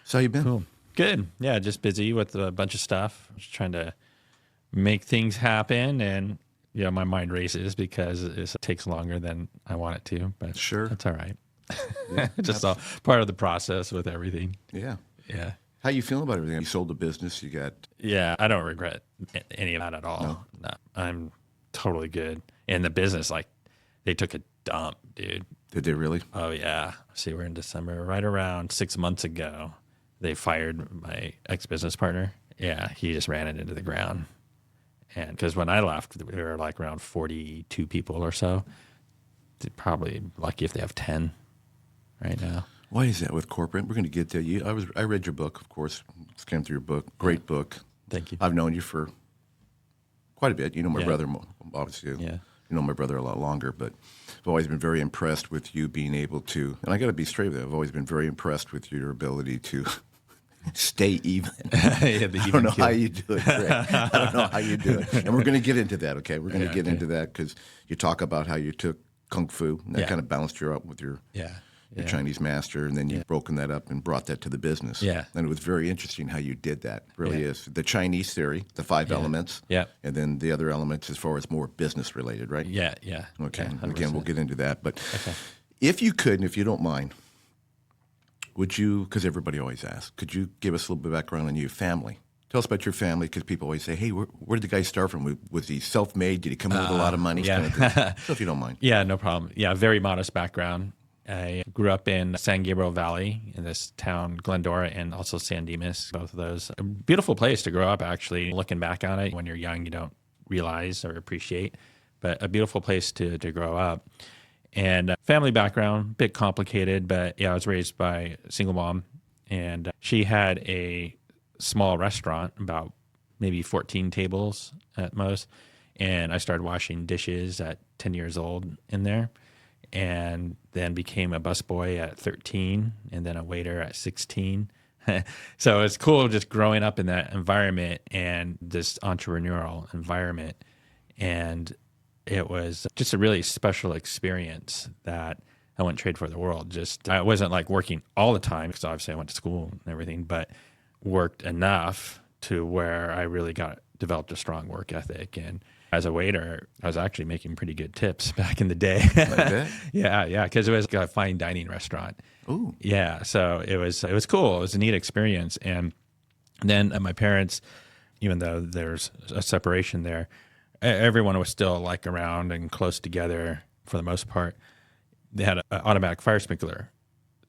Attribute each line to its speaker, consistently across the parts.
Speaker 1: So how you been?
Speaker 2: Cool. Good. Yeah, just busy with a bunch of stuff. Just trying to make things happen, and my mind races because it takes longer than I want it to. But
Speaker 1: Sure.
Speaker 2: that's all right.
Speaker 1: Yeah,
Speaker 2: Just all part of the process with everything.
Speaker 1: yeah.
Speaker 2: Yeah.
Speaker 1: How you feeling about everything? You sold the business. You got
Speaker 2: Yeah, I don't regret any of that at all. No, I'm totally good. And the business, like, they took a dump, dude.
Speaker 1: Did they really?
Speaker 2: Oh, yeah. See, we're in December. Right around 6 months ago, they fired my ex-business partner. Yeah, he just ran it into the ground. And because when I left, we were like around 42 people or so. They're probably lucky if they have 10 right now.
Speaker 1: Why is that with corporate? We're going to get there. I read your book, of course. Just came through your book. Great book.
Speaker 2: Thank you.
Speaker 1: I've known you for quite a bit. You know my brother, obviously.
Speaker 2: Yeah.
Speaker 1: You know my brother a lot longer, but I've always been very impressed with you being able to, and I got to be straight with you, I've always been very impressed with your ability to stay even. I don't know how you do it, Craig. I don't know how you do it. And we're going to get into that, okay? We're going to get into that because you talk about how you took Kung Fu, and that kind of balanced you up with your Chinese master, and then you've broken that up and brought that to the business.
Speaker 2: Yeah.
Speaker 1: And it was very interesting how you did that. It really is. The Chinese theory, the 5 elements, and then the other elements as far as more business related, right?
Speaker 2: Yeah.
Speaker 1: Okay.
Speaker 2: Yeah,
Speaker 1: And again, we'll get into that. But if you could, and if you don't mind, would you, because everybody always asks, could you give us a little bit of background on your family? Tell us about your family, because people always say, hey, where did the guy start from? Was he self-made? Did he come in with a lot of money?
Speaker 2: Yeah.
Speaker 1: So if you don't mind.
Speaker 2: Yeah, no problem. Yeah, very modest background. I grew up in San Gabriel Valley in this town, Glendora, and also San Dimas, both of those. A beautiful place to grow up, actually. Looking back on it, when you're young, you don't realize or appreciate, but a beautiful place to grow up. And family background, a bit complicated, but yeah, I was raised by a single mom, and she had a small restaurant, about maybe 14 tables at most, and I started washing dishes at 10 years old in there, and then became a busboy at 13, and then a waiter at 16. So it's cool just growing up in that environment and this entrepreneurial environment, and it was just a really special experience that I wouldn't trade for the world. I wasn't like working all the time, because obviously I went to school and everything, but worked enough to where I really developed a strong work ethic. And as a waiter, I was actually making pretty good tips back in the day.
Speaker 1: Like that?
Speaker 2: Yeah, because it was a fine dining restaurant.
Speaker 1: Ooh.
Speaker 2: Yeah, so it was cool. It was a neat experience. And then my parents, even though there's a separation there, everyone was still like around and close together for the most part. They had an automatic fire sprinkler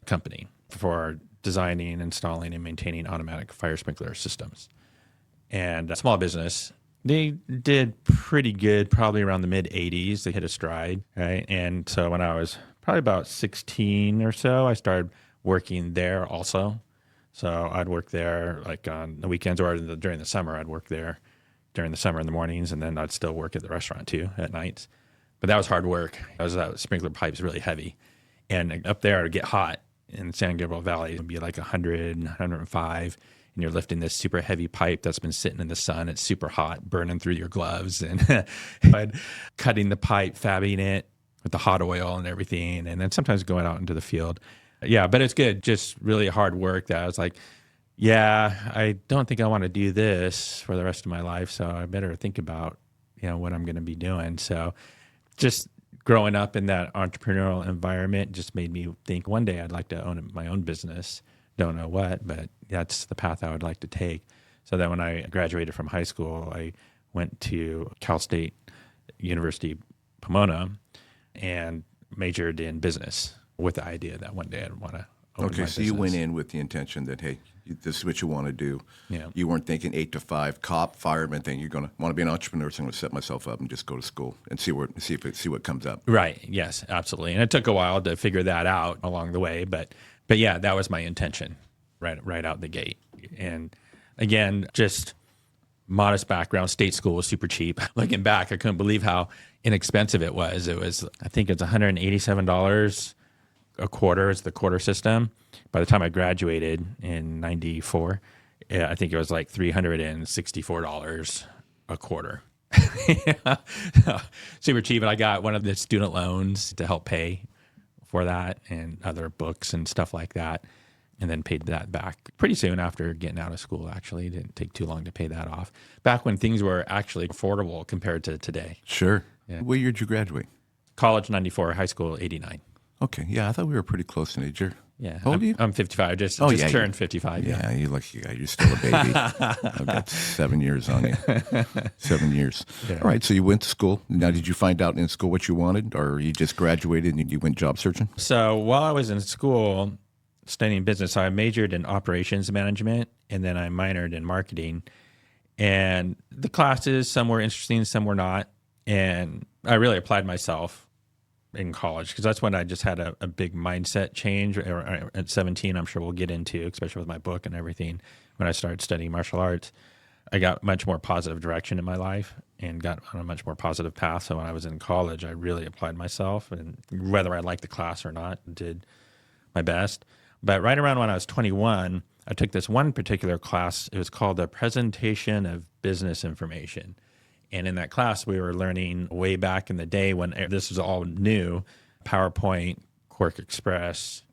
Speaker 2: company for designing, installing, and maintaining automatic fire sprinkler systems. And a small business. They did pretty good, probably around the mid-'80s. They hit a stride, right? And so when I was probably about 16 or so, I started working there also. So I'd work there like on the weekends, or during the summer, I'd work there during the summer in the mornings, and then I'd still work at the restaurant too at nights. But that was hard work. That sprinkler pipe's really heavy. And up there, it would get hot in San Gabriel Valley. It would be like 100, 105, and you're lifting this super heavy pipe that's been sitting in the sun. It's super hot, burning through your gloves. And I'd cutting the pipe, fabbing it with the hot oil and everything, and then sometimes going out into the field. Yeah, but it's good. Just really hard work that I was like, yeah, I don't think I want to do this for the rest of my life, so I better think about, what I'm going to be doing. So just growing up in that entrepreneurial environment just made me think one day I'd like to own my own business. Don't know what, but that's the path I would like to take. So then when I graduated from high school, I went to Cal State University, Pomona, and majored in business with the idea that one day I'd want to own my business.
Speaker 1: So you went in with the intention that, hey, this is what you want to do.
Speaker 2: Yeah.
Speaker 1: You weren't thinking 8 to 5 cop, fireman thing. You're going to want to be an entrepreneur, so I'm going to set myself up and just go to school and see what comes up.
Speaker 2: Right. Yes, absolutely. And it took a while to figure that out along the way, but yeah, that was my intention right out the gate. And again, just modest background. State school was super cheap. Looking back, I couldn't believe how inexpensive it was. I think it's $187 a quarter. It's the quarter system. By the time I graduated in 94, I think it was like $364 a quarter. Super cheap. And I got one of the student loans to help pay for that and other books and stuff like that. and then paid that back pretty soon after getting out of school. Actually, it didn't take too long to pay that off. Back when things were actually affordable compared to today.
Speaker 1: Sure.
Speaker 2: Yeah.
Speaker 1: What year did you graduate?
Speaker 2: College 94, high school 89.
Speaker 1: Okay. Yeah, I thought we were pretty close in age.
Speaker 2: Yeah.
Speaker 1: How old are you?
Speaker 2: I'm 55. Just turned 55.
Speaker 1: Yeah, you lucky guy. You're still a baby. I've got 7 years on you. 7 years.
Speaker 2: Yeah.
Speaker 1: All right, so you went to school. Now, did you find out in school what you wanted, or you just graduated and you went job searching?
Speaker 2: So while I was in school studying business, I majored in operations management, and then I minored in marketing. And the classes, some were interesting, some were not. And I really applied myself in college, because that's when I just had a big mindset change at 17. I'm sure we'll get into, especially with my book and everything. When I started studying martial arts, I got much more positive direction in my life and got on a much more positive path. So when I was in college, I really applied myself, and whether I liked the class or not, did my best. But right around when I was 21, I took this one particular class. It was called the Presentation of Business Information. And in that class, we were learning way back in the day when this was all new, PowerPoint, Quark Express,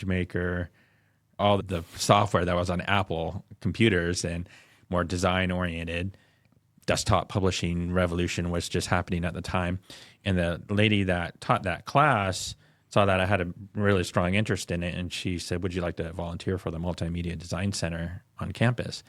Speaker 2: Maker, all the software that was on Apple computers, and more design-oriented. Desktop publishing revolution was just happening at the time. And the lady that taught that class saw that I had a really strong interest in it, and she said, would you like to volunteer for the Multimedia Design Center on campus?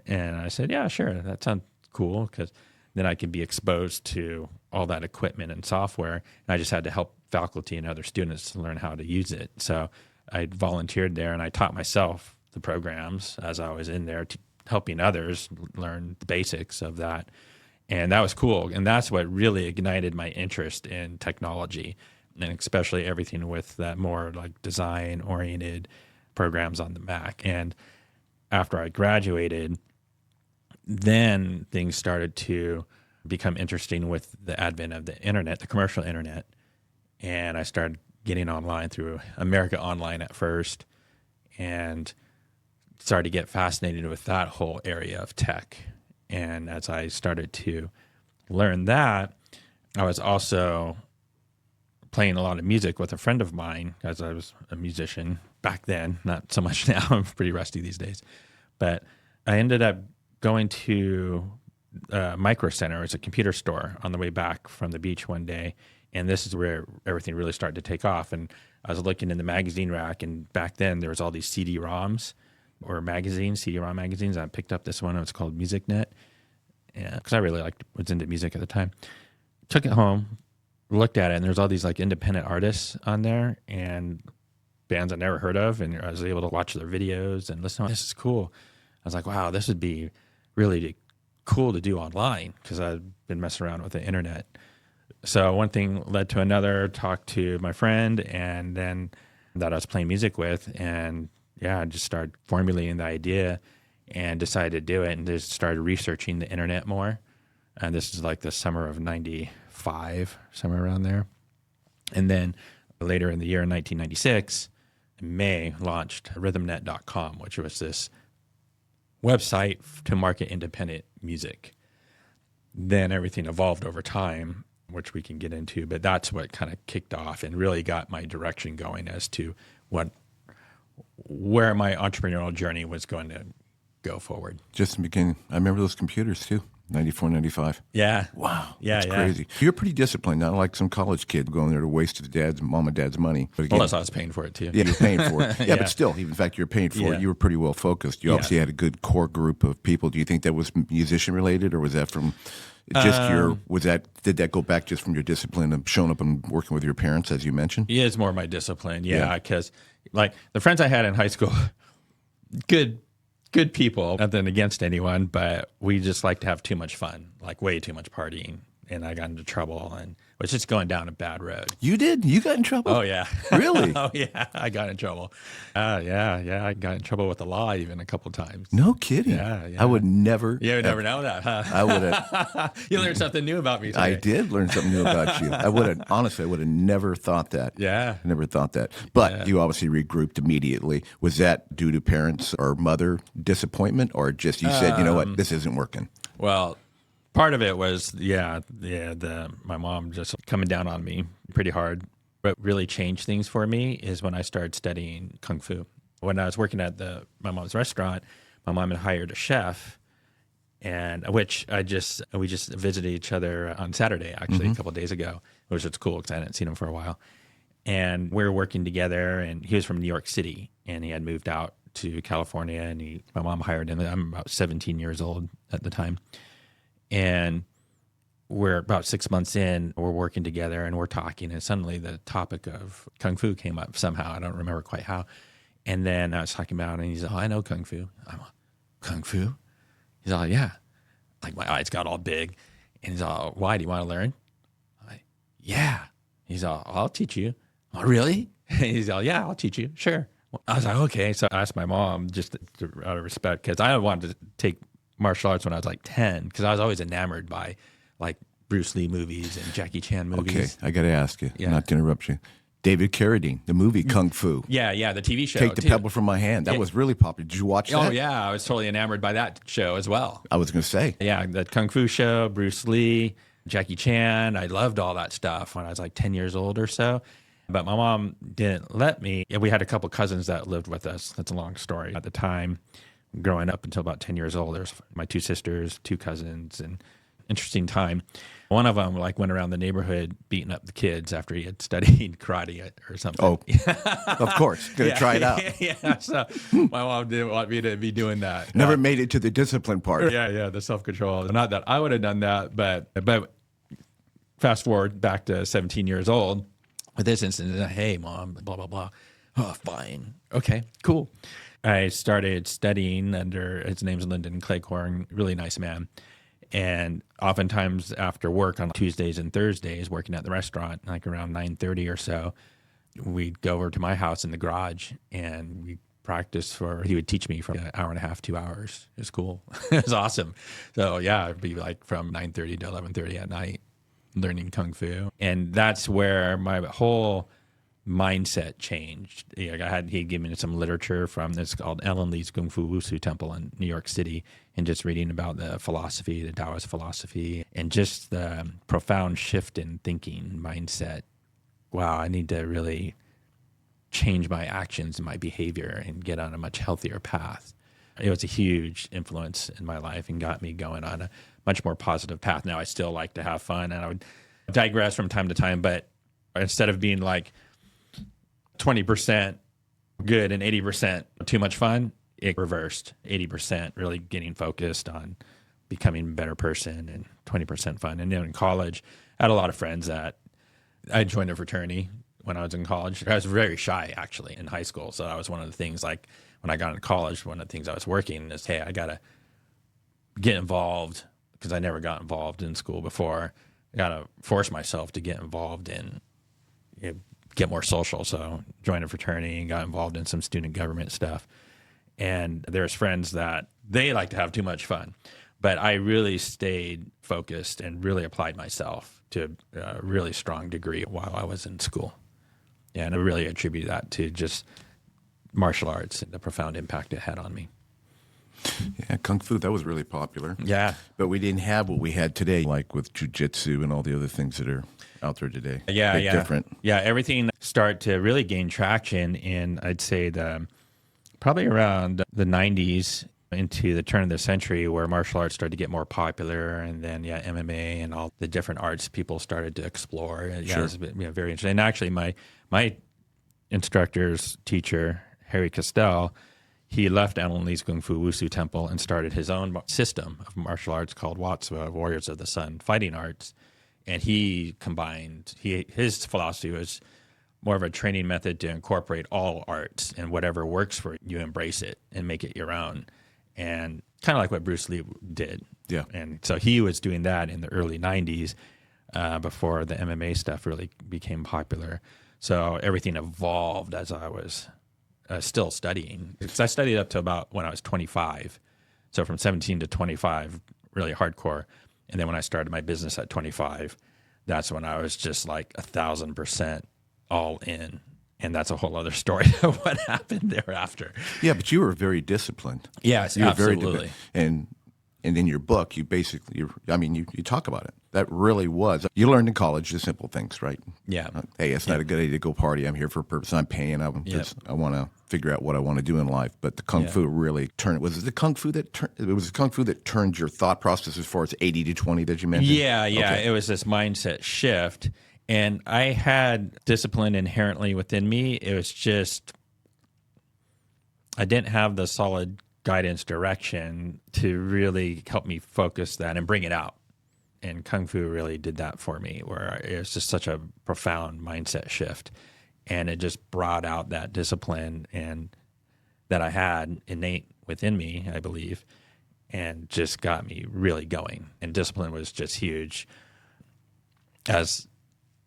Speaker 2: And I said, yeah, sure, that sounds cool, because then I could be exposed to all that equipment and software. And I just had to help faculty and other students to learn how to use it. So I volunteered there, and I taught myself the programs as I was in there, helping others learn the basics of that. And that was cool. And that's what really ignited my interest in technology, and especially everything with that more like design-oriented programs on the Mac. And after I graduated, then things started to become interesting with the advent of the internet, the commercial internet. And I started getting online through America Online at first, and started to get fascinated with that whole area of tech. And as I started to learn that, I was also playing a lot of music with a friend of mine, as I was a musician back then, not so much now. I'm pretty rusty these days. But I ended up going to Micro Center. It's a computer store on the way back from the beach one day. And this is where everything really started to take off. And I was looking in the magazine rack, and back then there was all these CD-ROMs or magazines, CD-ROM magazines. I picked up this one. It was called MusicNet, because I really was into music at the time. Took it home, looked at it, and there's all these like independent artists on there and bands I never heard of. And I was able to watch their videos and listen. This is cool. I was like, wow, this would be really cool to do online, because I've been messing around with the internet. So one thing led to another, talked to my friend, and then that I was playing music with, and I just started formulating the idea and decided to do it, and just started researching the internet more. And this is like the summer of 95, somewhere around there. And then later in the year in 1996, in May, launched rhythmnet.com, which was this website to market independent music. Then everything evolved over time, which we can get into, but that's what kind of kicked off and really got my direction going as to where my entrepreneurial journey was going to go forward.
Speaker 1: Just in the beginning. I remember those computers too. 94, 95.
Speaker 2: Yeah.
Speaker 1: Wow.
Speaker 2: Yeah.
Speaker 1: That's crazy. You're pretty disciplined, not like some college kid going there to waste mom and dad's money. But again,
Speaker 2: Unless I was paying for it too.
Speaker 1: Yeah, you're paying for it. Yeah, but still, in fact, you're paying for it. You were pretty well focused. You obviously had a good core group of people. Do you think that was musician related, or was that from just did that go back just from your discipline of showing up and working with your parents, as you mentioned?
Speaker 2: Yeah, it's more my discipline. Yeah, because like the friends I had in high school, good people, nothing against anyone, but we just like to have too much fun, like way too much partying. And I got into trouble and was just going down a bad road.
Speaker 1: You did? You got in trouble?
Speaker 2: Oh, yeah.
Speaker 1: Really?
Speaker 2: Oh, yeah. I got in trouble. Yeah. I got in trouble with the law even a couple times.
Speaker 1: No kidding.
Speaker 2: Yeah.
Speaker 1: I would never.
Speaker 2: You would never know that, huh?
Speaker 1: I would have.
Speaker 2: You learned something new about me today.
Speaker 1: I did learn something new about you. I would have, honestly, I would have never thought that.
Speaker 2: Yeah.
Speaker 1: Never thought that. But you obviously regrouped immediately. Was that due to parents or mother disappointment, or just you said, you know what, this isn't working?
Speaker 2: Well, part of it was, my mom just coming down on me pretty hard. What really changed things for me is when I started studying Kung Fu. When I was working at my mom's restaurant, my mom had hired a chef, and we just visited each other on Saturday, actually, a couple of days ago, which was cool because I hadn't seen him for a while. And we were working together, and he was from New York City, and he had moved out to California, and my mom hired him. I'm about 17 years old at the time. And we're about 6 months in, we're working together, and we're talking, and suddenly the topic of Kung Fu came up somehow. I don't remember quite how. And then I was talking about it, and he's like, "Oh, I know Kung Fu." I'm like, "Kung Fu?" He's all, "Yeah." Like, my eyes got all big. And he's all, "Why? Do you want to learn?" I'm like, "Yeah." He's all, "I'll teach you." "Oh, really?" He's all, "Yeah, I'll teach you." "Sure." I was like, "Okay." So I asked my mom, just out of respect, because I wanted to take martial arts when I was like 10, because I was always enamored by like Bruce Lee movies and Jackie Chan movies.
Speaker 1: Okay, I got to ask you, not to interrupt you. David Carradine, the movie Kung Fu.
Speaker 2: Yeah, the TV show.
Speaker 1: Take the Pebble from My Hand. That was really popular. Did you watch that?
Speaker 2: Oh, yeah. I was totally enamored by that show as well.
Speaker 1: I was going to say.
Speaker 2: Yeah, the Kung Fu show, Bruce Lee, Jackie Chan. I loved all that stuff when I was like 10 years old or so. But my mom didn't let me. We had a couple cousins that lived with us. That's a long story. At the time, growing up until about 10 years old, there's my 2 sisters, 2 cousins, and interesting time. One of them went around the neighborhood beating up the kids after he had studied karate or something.
Speaker 1: Oh, of course. Going to try it out.
Speaker 2: Yeah, so my mom didn't want me to be doing that.
Speaker 1: Never made it to the discipline part.
Speaker 2: Yeah, the self-control. Not that I would have done that, but fast forward back to 17 years old. With this incident, "Hey, Mom, blah, blah, blah." "Oh, fine. Okay, cool." I started studying under, his name's Lyndon Cleghorn, really nice man. And oftentimes after work on Tuesdays and Thursdays, working at the restaurant, like around 9:30 or so, we'd go over to my house in the garage, and we practice he would teach me for an hour and a half, 2 hours. It was cool. It was awesome. So yeah, it'd be like from 9:30 to 11:30 at night learning Kung Fu. And that's where my whole mindset changed. He'd given me some literature from this called Ellen Lee's Kung Fu Wushu Temple in New York City, and just reading about the philosophy, the Taoist philosophy, and just the profound shift in thinking mindset. Wow, I need to really change my actions and my behavior and get on a much healthier path. It was a huge influence in my life and got me going on a much more positive path. Now I still like to have fun, and I would digress from time to time, but instead of being like 20% good and 80% too much fun, it reversed. 80% really getting focused on becoming a better person, and 20% fun. And in college, I had a lot of friends that I joined a fraternity when I was in college. I was very shy, actually, in high school. So that was one of the things, like when I got into college, one of the things I was working is, hey, I got to get involved, because I never got involved in school before. I got to force myself to get involved and get more social. So joined a fraternity and got involved in some student government stuff. And there's friends that they like to have too much fun. But I really stayed focused and really applied myself to a really strong degree while I was in school. Yeah, and I really attribute that to just martial arts and the profound impact it had on me.
Speaker 1: Yeah, Kung Fu, that was really popular.
Speaker 2: Yeah.
Speaker 1: But we didn't have what we had today, like with jiu-jitsu and all the other things that are out there today.
Speaker 2: Yeah.
Speaker 1: Different.
Speaker 2: Yeah, everything started to really gain traction in, I'd say, probably around the 90s into the turn of the century, where martial arts started to get more popular, and then MMA and all the different arts people started to explore. Yeah,
Speaker 1: Sure.
Speaker 2: It was very interesting. And actually, my instructor's teacher, Harry Castell, he left Ellen Lee's Kung Fu Wushu Temple and started his own system of martial arts called Watsua, Warriors of the Sun Fighting Arts. And he combined, his philosophy was more of a training method to incorporate all arts, and whatever works for you, embrace it and make it your own. And kind of like what Bruce Lee did.
Speaker 1: Yeah.
Speaker 2: And so he was doing that in the early 90s before the MMA stuff really became popular. So everything evolved as I was still studying. Because I studied up to about when I was 25. So from 17 to 25, really hardcore. And then when I started my business at 25, that's when I was just like 1,000% all in. And that's a whole other story of what happened thereafter.
Speaker 1: Yeah, but you were very disciplined.
Speaker 2: Yes,
Speaker 1: you were
Speaker 2: absolutely.
Speaker 1: And in your book, you basically, you talk about it. That really was. You learned in college the simple things, right?
Speaker 2: Yeah.
Speaker 1: Hey, it's not a good idea to go party. I'm here for a purpose. I'm paying. I want to figure out what I want to do in life. But the Kung Fu really turned. Was it the Kung Fu that turned? It was the Kung Fu that turned your thought process as far as 80 to 20 that you mentioned?
Speaker 2: Yeah. Okay. It was this mindset shift. And I had discipline inherently within me. It was just, I didn't have the solid guidance direction to really help me focus that and bring it out. And Kung Fu really did that for me, where it was just such a profound mindset shift. And it just brought out that discipline and that I had innate within me, I believe, and just got me really going. And discipline was just huge. As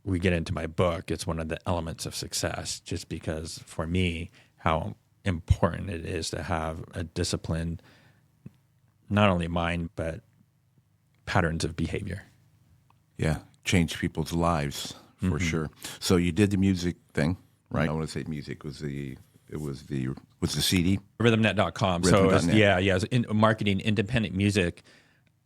Speaker 2: we get into my book, it's one of the elements of success, just because for me, how important it is to have a disciplined, not only mind, but patterns of behavior.
Speaker 1: Yeah, change people's lives for sure. So you did the music thing, right? I want to say music was the CD.
Speaker 2: Rhythmnet.com. So it was, it was marketing independent music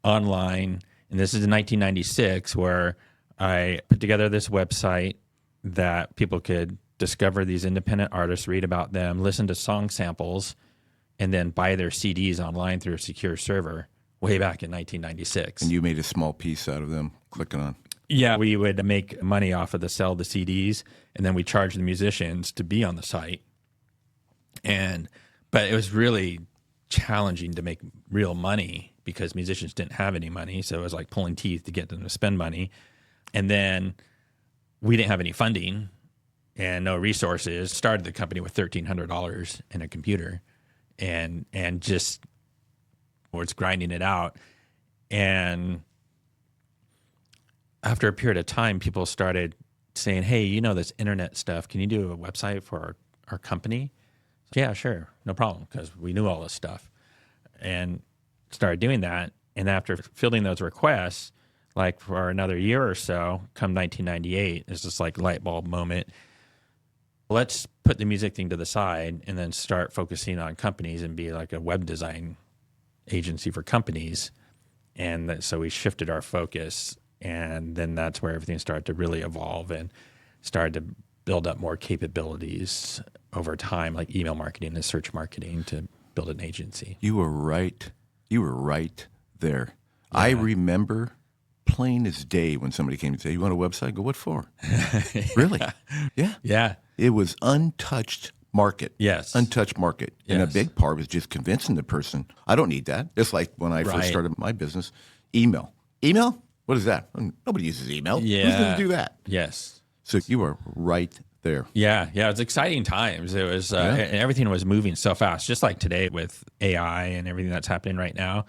Speaker 2: online. And this is in 1996, where I put together this website that people could discover these independent artists, read about them, listen to song samples, and then buy their CDs online through a secure server way back in 1996.
Speaker 1: And you made a small piece out of them clicking on.
Speaker 2: Yeah, we would make money off of the sell of the CDs, and then we charged the musicians to be on the site. But it was really challenging to make real money because musicians didn't have any money, so it was like pulling teeth to get them to spend money. And then we didn't have any funding and no resources. Started the company with $1,300 in a computer, and just was grinding it out. And after a period of time, people started saying, hey, this internet stuff, can you do a website for our company? So, yeah, sure, no problem, because we knew all this stuff. And started doing that. And after fielding those requests, like for another year or so, come 1998, it's just like light bulb moment. Let's put the music thing to the side and then start focusing on companies and be like a web design agency for companies. And so we shifted our focus, and then that's where everything started to really evolve and started to build up more capabilities over time, like email marketing and search marketing, to build an agency.
Speaker 1: You were right. You were right there. Yeah. I remember plain as day when somebody came and said, you want a website? I go, what for? Really? Yeah.
Speaker 2: Yeah.
Speaker 1: It was untouched market.
Speaker 2: Yes.
Speaker 1: Untouched market. Yes. And a big part was just convincing the person, I don't need that. It's like when I first started my business, email. Email? What is that? Nobody uses email.
Speaker 2: Yeah.
Speaker 1: Who's going to do that?
Speaker 2: Yes.
Speaker 1: So you are right there.
Speaker 2: Yeah. Yeah. It was exciting times. It was, and everything was moving so fast, just like today with AI and everything that's happening right now.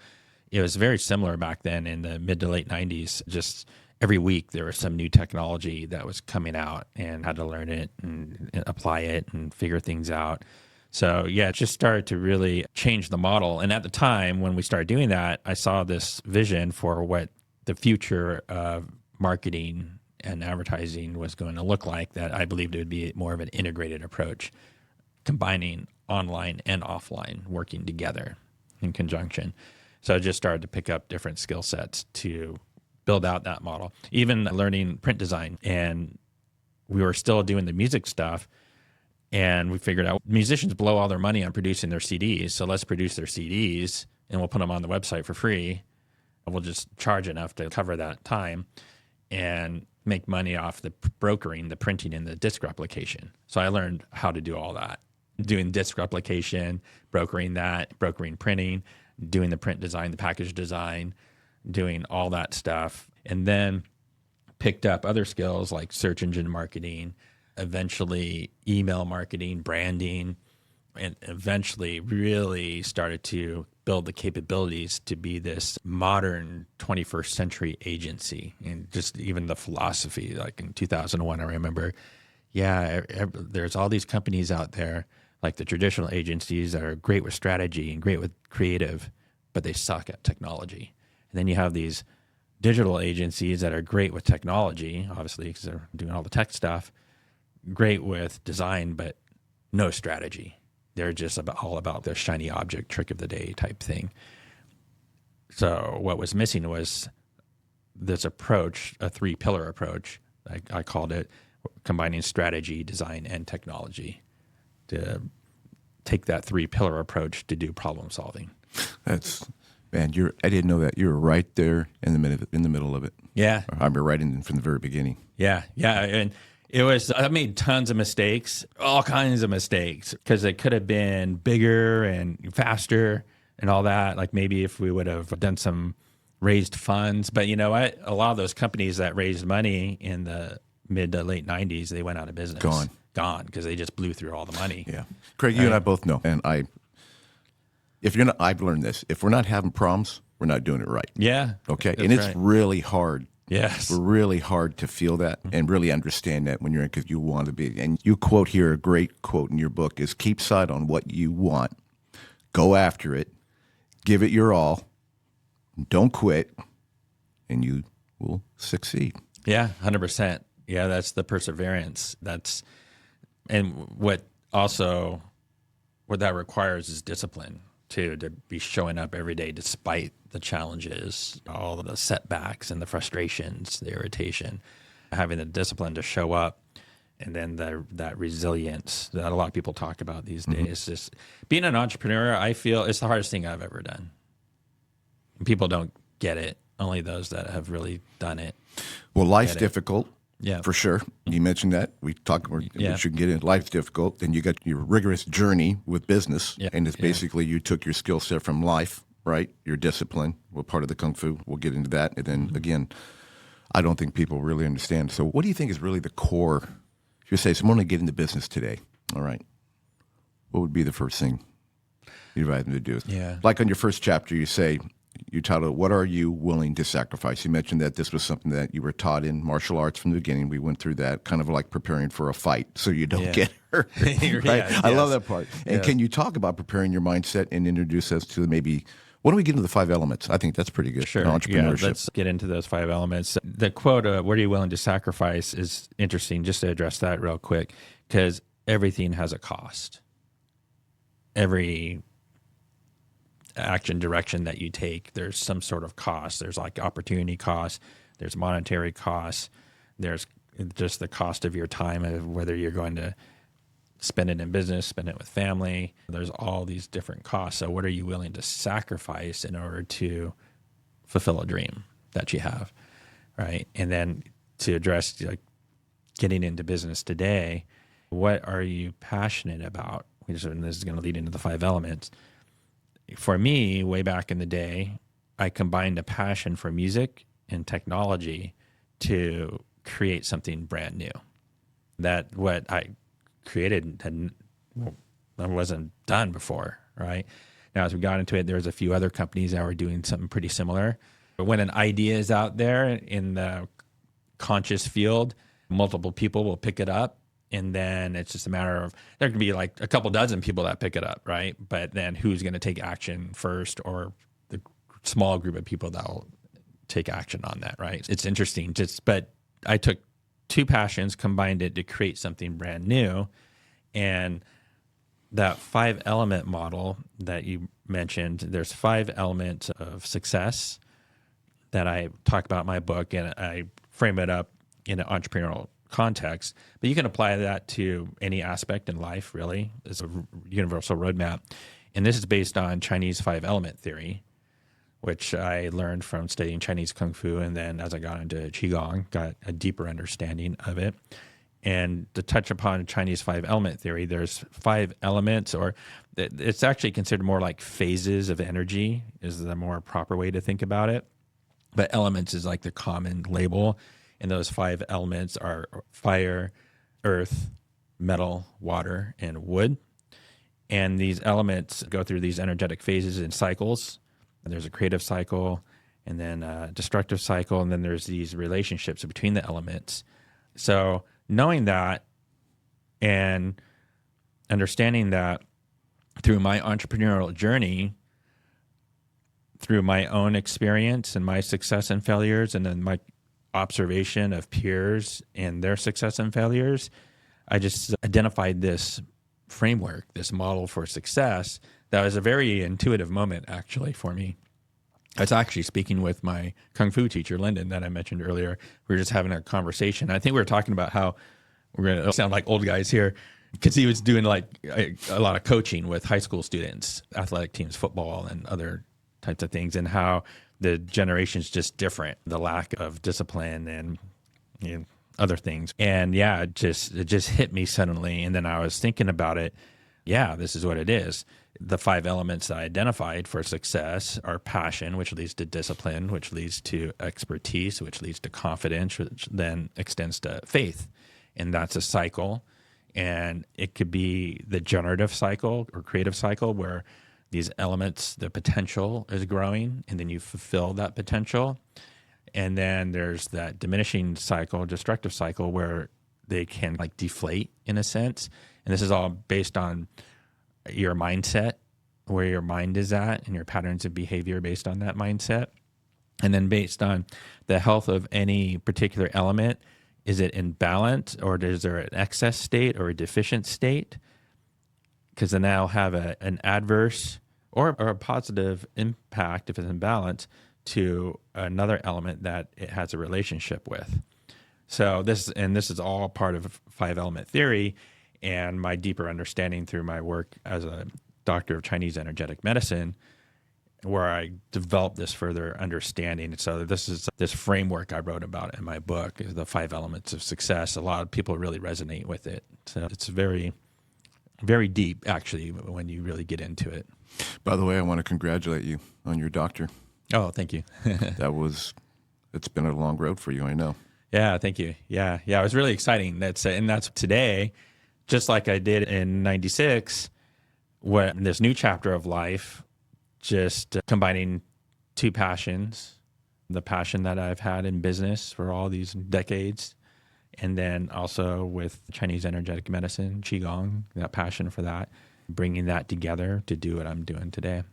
Speaker 2: It was very similar back then in the mid to late 90s. Just every week there was some new technology that was coming out, and had to learn it and apply it and figure things out. So yeah, it just started to really change the model. And at the time when we started doing that, I saw this vision for what the future of marketing and advertising was going to look like, that I believed it would be more of an integrated approach, combining online and offline, working together in conjunction. So I just started to pick up different skill sets to build out that model, even learning print design. And we were still doing the music stuff, and we figured out musicians blow all their money on producing their CDs. So let's produce their CDs, and we'll put them on the website for free. We'll just charge enough to cover that time and make money off the brokering, the printing, and the disc replication. So I learned how to do all that, doing disc replication, brokering that, brokering printing, doing the print design, the package design, doing all that stuff. And then picked up other skills like search engine marketing, eventually email marketing, branding, and eventually really started to build the capabilities to be this modern 21st century agency. And just even the philosophy, like in 2001, I remember, there's all these companies out there, like the traditional agencies, that are great with strategy and great with creative, but they suck at technology. And then you have these digital agencies that are great with technology, obviously, because they're doing all the tech stuff, great with design, but no strategy. They're just all about the shiny object, trick of the day type thing. So what was missing was this approach, a 3-pillar approach, I called it, combining strategy, design, and technology to take that 3-pillar approach to do problem solving.
Speaker 1: Man, I didn't know that. You were right there in the middle of it.
Speaker 2: Yeah.
Speaker 1: I mean, right from the very beginning.
Speaker 2: Yeah. And I made tons of mistakes, all kinds of mistakes, because it could have been bigger and faster and all that. Like maybe if we would have done some raised funds. But you know what? A lot of those companies that raised money in the mid to late 90s, they went out of business. Gone, because they just blew through all the money.
Speaker 1: Yeah. Craig, you and I both know. And I've learned this. If we're not having problems, we're not doing it right.
Speaker 2: Yeah.
Speaker 1: Okay. And it's really hard.
Speaker 2: Yes.
Speaker 1: It's really hard to feel that and really understand that when you're in, because you want to be. And you quote here, a great quote in your book is, keep sight on what you want, go after it, give it your all, don't quit, and you will succeed.
Speaker 2: Yeah, 100%. Yeah, that's the perseverance. And what that requires is discipline too, to be showing up every day despite the challenges, all of the setbacks and the frustrations, the irritation, having the discipline to show up, and then that resilience that a lot of people talk about these days. Just being an entrepreneur, I feel it's the hardest thing I've ever done. People don't get it. Only those that have really done it.
Speaker 1: Well, life's difficult.
Speaker 2: Yeah,
Speaker 1: for sure. You mentioned that. We should get in. Life's difficult. Then you got your rigorous journey with business, and it's basically you took your skill set from life, right? Your discipline, part of the Kung Fu. We'll get into that. And then again, I don't think people really understand. So what do you think is really the core? If you say, so I'm going to get into business today, all right, what would be the first thing you'd advise them to do?
Speaker 2: Yeah.
Speaker 1: Like on your first chapter, you titled, "What Are You Willing to Sacrifice?" You mentioned that this was something that you were taught in martial arts from the beginning. We went through that, kind of like preparing for a fight so you don't get hurt. Right? I love that part. And can you talk about preparing your mindset and introduce us to maybe, why don't we get into the 5 elements? I think that's pretty good.
Speaker 2: Sure.
Speaker 1: Entrepreneurship.
Speaker 2: Yeah, let's get into those 5 elements. The quote, "What are you willing to sacrifice?" is interesting, just to address that real quick, because everything has a cost. Every action direction that you take, there's some sort of cost. There's like opportunity cost, there's monetary cost, there's just the cost of your time, of whether you're going to spend it in business, spend it with family. There's all these different costs. So what are you willing to sacrifice in order to fulfill a dream that you have, right? And then to address like getting into business today, what are you passionate about? And this is going to lead into the 5 elements. For me, way back in the day, I combined a passion for music and technology to create something brand new. That what I created wasn't done before, right? Now, as we got into it, there's a few other companies that were doing something pretty similar. But when an idea is out there in the conscious field, multiple people will pick it up. And then it's just a matter of, there can be like a couple dozen people that pick it up, right? But then who's going to take action first, or the small group of people that will take action on that, right? It's interesting. But I took 2 passions, combined it to create something brand new. And that 5-element model that you mentioned, there's 5 elements of success that I talk about in my book, and I frame it up in an entrepreneurial context, but you can apply that to any aspect in life, really. It's a universal roadmap. And this is based on Chinese 5-element theory, which I learned from studying Chinese Kung Fu. And then as I got into Qigong, got a deeper understanding of it. And to touch upon Chinese 5-element theory, there's 5 elements, or it's actually considered more like phases of energy is the more proper way to think about it. But elements is like the common label. And those 5 elements are fire, earth, metal, water, and wood. And these elements go through these energetic phases and cycles. And there's a creative cycle, and then a destructive cycle, and then there's these relationships between the elements. So knowing that and understanding that through my entrepreneurial journey, through my own experience and my success and failures, and then my observation of peers and their success and failures, I just identified this framework, this model for success that was a very intuitive moment actually for me. I was actually speaking with my Kung Fu teacher, Lyndon, that I mentioned earlier. We were just having a conversation. I think we were talking about how we're going to sound like old guys here. because he was doing like a lot of coaching with high school students, athletic teams, football, and other types of things, and how the generation's just different, the lack of discipline and other things. And yeah, it just hit me suddenly. And then I was thinking about it. Yeah, this is what it is. The 5 elements I identified for success are passion, which leads to discipline, which leads to expertise, which leads to confidence, which then extends to faith. And that's a cycle. And it could be the generative cycle or creative cycle where these elements, the potential is growing, and then you fulfill that potential. And then there's that diminishing cycle, destructive cycle, where they can like deflate in a sense. And this is all based on your mindset, where your mind is at, and your patterns of behavior based on that mindset. And then based on the health of any particular element, is it in balance, or is there an excess state or a deficient state? Because then that'll have an adverse or a positive impact, if it's in balance, to another element that it has a relationship with. So this is all part of 5-element theory, and my deeper understanding through my work as a doctor of Chinese energetic medicine, where I developed this further understanding. So this framework I wrote about in my book is the 5 elements of success. A lot of people really resonate with it. So it's very, very deep, actually, when you really get into it.
Speaker 1: By the way, I want to congratulate you on your doctor.
Speaker 2: Oh, thank you.
Speaker 1: It's been a long road for you, I know.
Speaker 2: Yeah, thank you. Yeah, it was really exciting. That's today, just like I did in 96, when this new chapter of life, just combining 2 passions, the passion that I've had in business for all these decades, and then also with Chinese energetic medicine, Qigong, that passion for that, bringing that together to do what I'm doing today.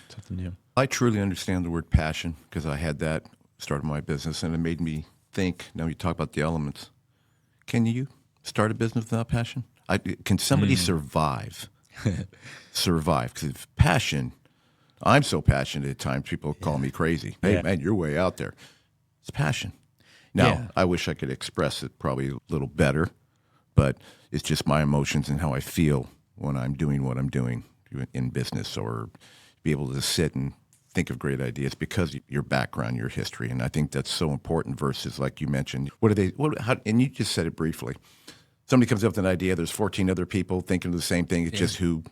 Speaker 2: Something new.
Speaker 1: I truly understand the word passion because I had that start my business, and it made me think. Now you talk about the elements. Can you start a business without passion? Can somebody survive? Survive? Because passion, I'm so passionate at times, people call me crazy. Hey, man, you're way out there. It's passion. Now, I wish I could express it probably a little better, but it's just my emotions and how I feel when I'm doing what I'm doing in business, or be able to sit and think of great ideas because of your background, your history. And I think that's so important versus, like you mentioned, and you just said it briefly. Somebody comes up with an idea, there's 14 other people thinking of the same thing. It's just who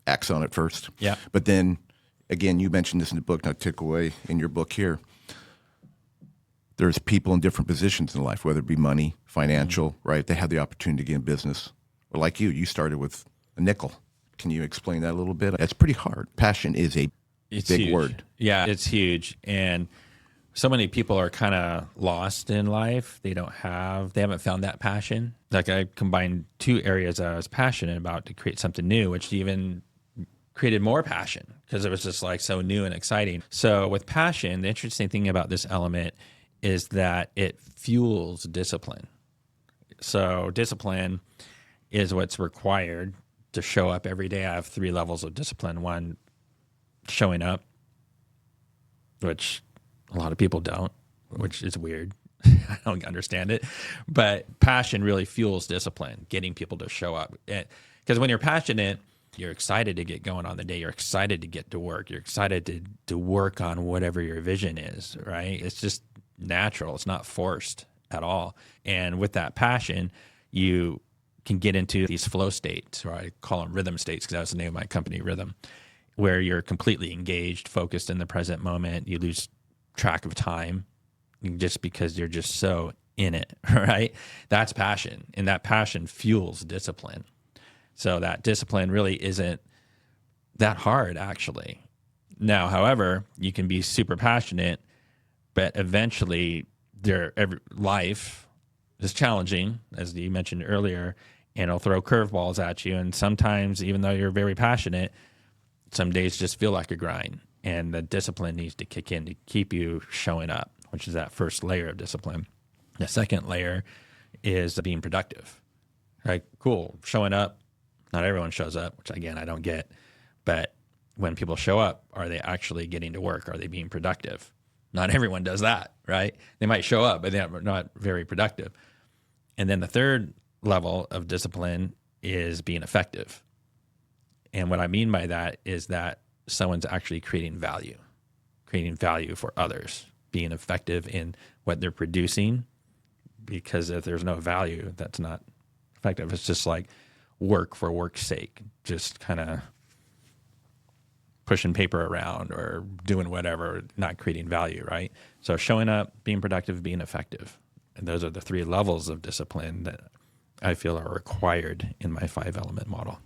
Speaker 1: acts on it first.
Speaker 2: Yeah.
Speaker 1: But then, again, you mentioned this in the book, and I took away in your book here. There's people in different positions in life, whether it be money, financial, right? They have the opportunity to get in business. Or like you started with a nickel. Can you explain that a little bit? That's pretty hard. Passion is a big
Speaker 2: huge
Speaker 1: word.
Speaker 2: Yeah, it's huge. And so many people are kind of lost in life. They haven't found that passion. Like I combined 2 areas I was passionate about to create something new, which even created more passion because it was just like so new and exciting. So with passion, the interesting thing about this element is that it fuels discipline. So discipline is what's required to show up every day. I have 3 levels of discipline. 1, showing up, which a lot of people don't, which is weird. I don't understand it. But passion really fuels discipline, getting people to show up. Because when you're passionate, you're excited to get going on the day. You're excited to get to work. You're excited to work on whatever your vision is, right? It's just natural. It's not forced at all. And with that passion, you can get into these flow states, or I call them rhythm states because that's the name of my company, Rhythm, where you're completely engaged, focused in the present moment. You lose track of time just because you're just so in it, right? That's passion, and that passion fuels discipline. So that discipline really isn't that hard, actually. Now, however, you can be super passionate, but eventually life is challenging, as you mentioned earlier, and it'll throw curveballs at you. And sometimes, even though you're very passionate, some days just feel like a grind. And the discipline needs to kick in to keep you showing up, which is that first layer of discipline. The second layer is being productive. Right? Cool. Showing up. Not everyone shows up, which again, I don't get. But when people show up, are they actually getting to work? Are they being productive? Not everyone does that, right? They might show up, but they're not very productive. And then the third level of discipline is being effective. And what I mean by that is that someone's actually creating value for others, being effective in what they're producing. Because if there's no value, that's not effective. It's just like work for work's sake, just kind of pushing paper around or doing whatever, not creating value, right? So showing up, being productive, being effective. And those are the 3 levels of discipline that I feel are required in my 5-element model.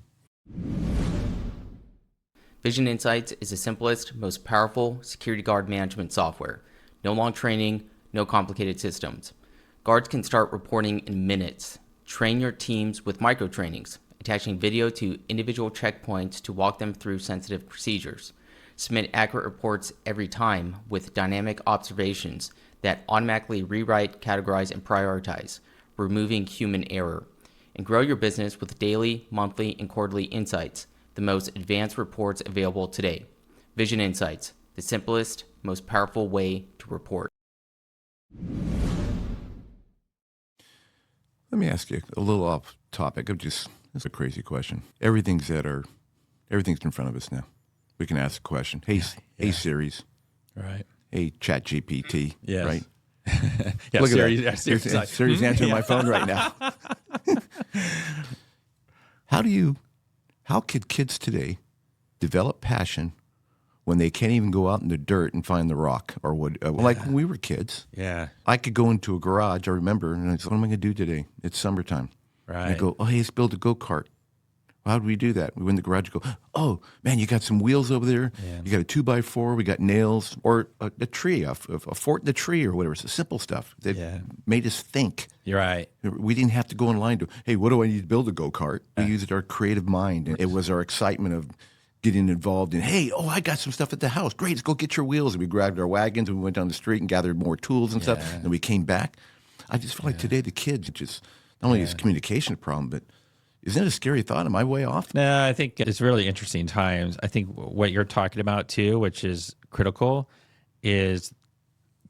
Speaker 3: Vision InSites is the simplest, most powerful security guard management software. No long training, no complicated systems. Guards can start reporting in minutes. Train your teams with micro trainings, attaching video to individual checkpoints to walk them through sensitive procedures. Submit accurate reports every time with dynamic observations that automatically rewrite, categorize, and prioritize, removing human error. And grow your business with daily, monthly, and quarterly insights, the most advanced reports available today. Vision InSites, the simplest, most powerful way to report.
Speaker 1: Let me ask you a little off topic. It's a crazy question. Everything's in front of us now. We can ask a question. Hey, hey Siri's.
Speaker 2: Right.
Speaker 1: Hey, Chat GPT.
Speaker 2: Yes.
Speaker 1: Right.
Speaker 2: Yeah,
Speaker 1: look
Speaker 2: Siri,
Speaker 1: at that.
Speaker 2: Siri's
Speaker 1: Siri's answering my phone right now. How could kids today develop passion when they can't even go out in the dirt and find the rock or wood? Like when we were kids.
Speaker 2: Yeah.
Speaker 1: I could go into a garage, I remember, and I said, what am I going to do today? It's summertime.
Speaker 2: Right.
Speaker 1: And I go, oh, hey, let's build a go-kart. Well, how do we do that? We went in the garage and go, oh, man, you got some wheels over there. Yeah. You got a 2x4. We got nails or a tree, a fort in the tree or whatever. It's the simple stuff that made us think.
Speaker 2: You're right.
Speaker 1: We didn't have to go online to, hey, what do I need to build a go-kart? We used our creative mind. And it was our excitement of getting involved in, hey, I got some stuff at the house. Great, let's go get your wheels. And we grabbed our wagons and we went down the street and gathered more tools and stuff. And we came back. I just feel like today the kids just, not only is communication a problem, but isn't it a scary thought? Am I way off?
Speaker 2: No, I think it's really interesting times. I think what you're talking about too, which is critical, is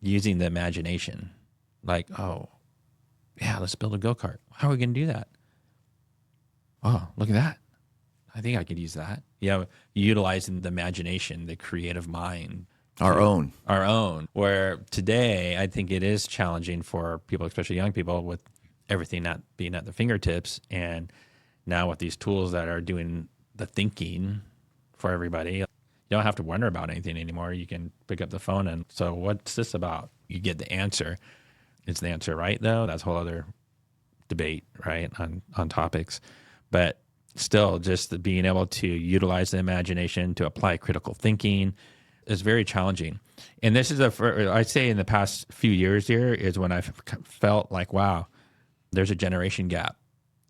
Speaker 2: using the imagination. Like, oh, yeah, let's build a go-kart. How are we going to do that? Oh, look at that. I think I could use that. Yeah, utilizing the imagination, the creative mind.
Speaker 1: Our own.
Speaker 2: Where today, I think it is challenging for people, especially young people, with everything not being at their fingertips. And now with these tools that are doing the thinking for everybody, you don't have to wonder about anything anymore. You can pick up the phone and, so what's this about? You get the answer. Is the answer right, though? That's a whole other debate, right, on topics. But still, just being able to utilize the imagination to apply critical thinking is very challenging. And this is I'd say in the past few years here is when I've felt like, wow, there's a generation gap.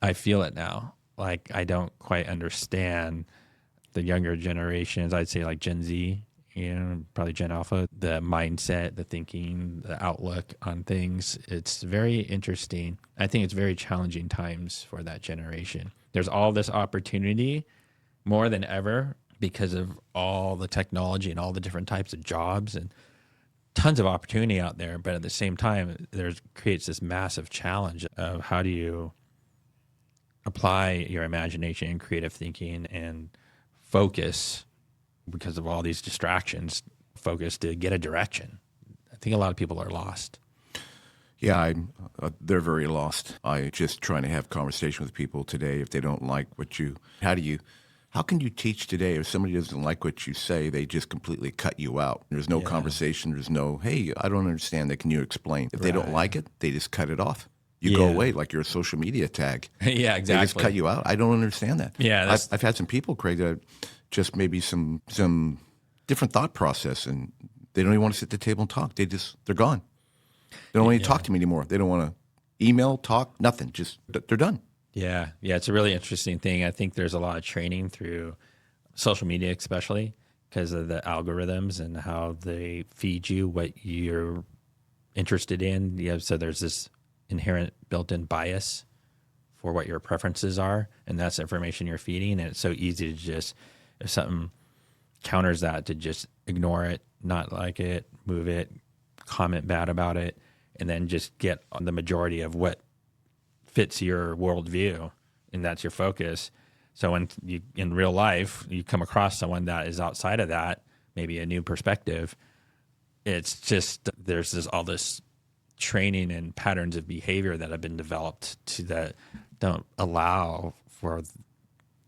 Speaker 2: I feel it now. Like, I don't quite understand the younger generations. I'd say like Gen Z, probably Gen Alpha, the mindset, the thinking, the outlook on things. It's very interesting. I think it's very challenging times for that generation. There's all this opportunity more than ever because of all the technology and all the different types of jobs and tons of opportunity out there. But at the same time, creates this massive challenge of how do you apply your imagination, creative thinking, and focus because of all these distractions, focus to get a direction. I think a lot of people are lost.
Speaker 1: Yeah, they're very lost. I just trying to have conversation with people today. If they don't like how can you teach today if somebody doesn't like what you say, they just completely cut you out? There's no conversation. There's no, hey, I don't understand that. Can you explain? If they don't like it, they just cut it off. You go away like you're a social media tag.
Speaker 2: Yeah, exactly.
Speaker 1: They just cut you out. I don't understand that.
Speaker 2: Yeah,
Speaker 1: I've had some people, Craig, that just maybe some different thought process, and they don't even want to sit at the table and talk. They're gone. They don't want to talk to me anymore. They don't want to email, talk, nothing. Just they're done.
Speaker 2: Yeah, it's a really interesting thing. I think there's a lot of training through social media, especially because of the algorithms and how they feed you what you're interested in. Yeah, so there's this inherent built-in bias for what your preferences are, and that's information you're feeding. And it's so easy to just, if something counters that, to just ignore it, not like it, move it, comment bad about it, and then just get on the majority of what fits your worldview and that's your focus. So when you, in real life, you come across someone that is outside of that, maybe a new perspective, it's just, there's all this training and patterns of behavior that have been developed that don't allow for